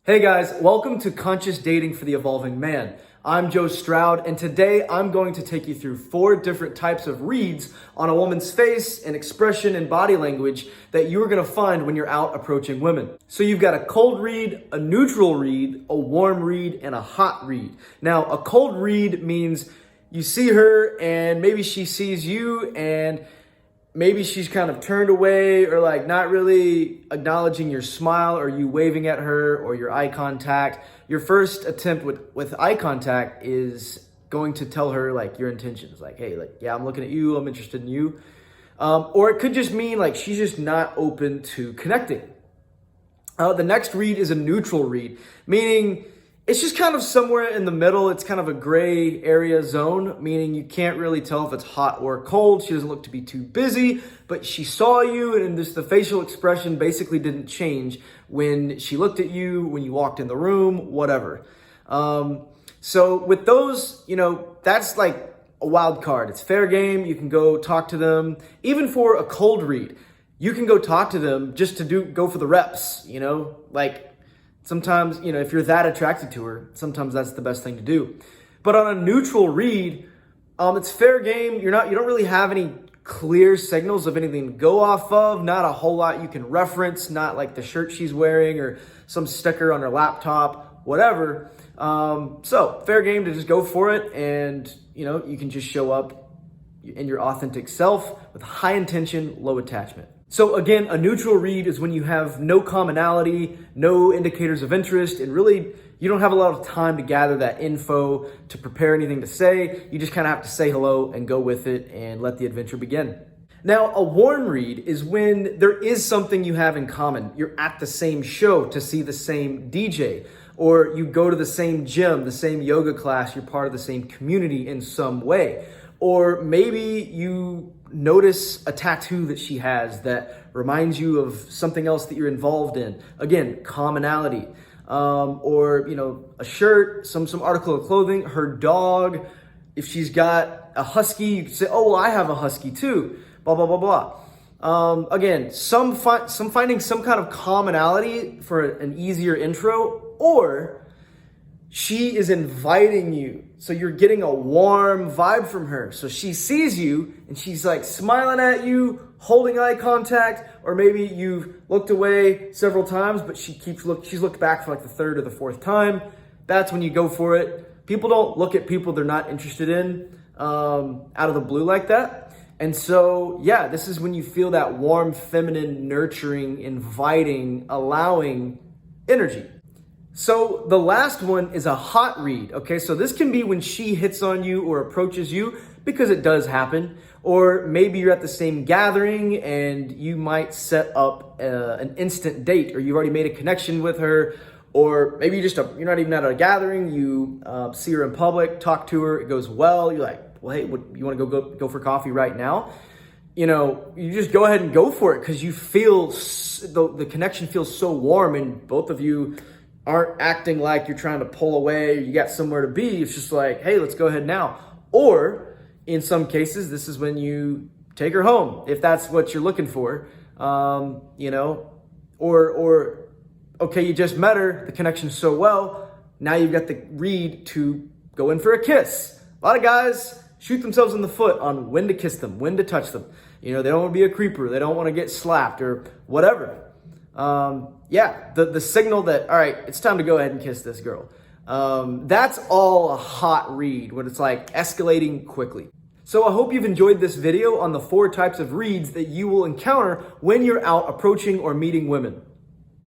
Hey guys, welcome to Conscious Dating for the Evolving Man. I'm Joe Stroud, and today I'm going to take you through 4 different types of reads on a woman's face and expression and body language that you're going to find when you're out approaching women. So you've got a cold read, a neutral read, a warm read, and a hot read. Now, a cold read means you see her and maybe she sees you and maybe she's kind of turned away or like not really acknowledging your smile or you waving at her or your eye contact. Your first attempt with eye contact is going to tell her like your intentions. Like, hey, like, yeah, I'm looking at you. I'm interested in you. Or it could just mean like she's just not open to connecting. The next read is a neutral read, meaning it's just kind of somewhere in the middle. It's kind of a gray area zone, meaning you can't really tell if it's hot or cold. She doesn't look to be too busy, but she saw you and just the facial expression basically didn't change when she looked at you, when you walked in the room, whatever. So with those, that's like a wild card. It's fair game. You can go talk to them. Even for a cold read, you can go talk to them just to go for the reps, like sometimes, if you're that attracted to her, sometimes that's the best thing to do. But on a neutral read, it's fair game. You don't really have any clear signals of anything to go off of, not a whole lot you can reference, not like the shirt she's wearing or some sticker on her laptop, whatever. So fair game to just go for it. And, you can just show up in your authentic self with high intention, low attachment. So again, a neutral read is when you have no commonality, no indicators of interest, and really you don't have a lot of time to gather that info, to prepare anything to say. You just kind of have to say hello and go with it and let the adventure begin. Now, a warm read is when there is something you have in common. You're at the same show to see the same DJ, or you go to the same gym, the same yoga class, you're part of the same community in some way. Or maybe you notice a tattoo that she has that reminds you of something else that you're involved in. Again, commonality. Or, a shirt, some article of clothing, her dog. If she's got a husky, you can say, oh, well, I have a husky too. Blah, blah, blah, blah. Again, finding some kind of commonality for an easier intro, or she is inviting you. So you're getting a warm vibe from her. So she sees you and she's like smiling at you, holding eye contact, or maybe you've looked away several times, but she's looked back for like the 3rd or the 4th time. That's when you go for it. People don't look at people they're not interested in out of the blue like that. And so, yeah, this is when you feel that warm, feminine, nurturing, inviting, allowing energy. So the last one is a hot read, okay? So this can be when she hits on you or approaches you, because it does happen. Or maybe you're at the same gathering and you might set up an instant date, or you've already made a connection with her. Or maybe you're not even at a gathering, you see her in public, talk to her, it goes well. You're like, well, hey, you want to go for coffee right now? You just go ahead and go for it because you feel the connection feels so warm, and both of you aren't acting like you're trying to pull away, you got somewhere to be. It's just like, hey, let's go ahead now. Or in some cases, this is when you take her home, if that's what you're looking for. Or okay, you just met her, the connection's so well, now you've got the read to go in for a kiss. A lot of guys shoot themselves in the foot on when to kiss them, when to touch them. They don't want to be a creeper, they don't want to get slapped or whatever. The signal that, all right, it's time to go ahead and kiss this girl. That's all a hot read, when it's like escalating quickly. So I hope you've enjoyed this video on the 4 types of reads that you will encounter when you're out approaching or meeting women.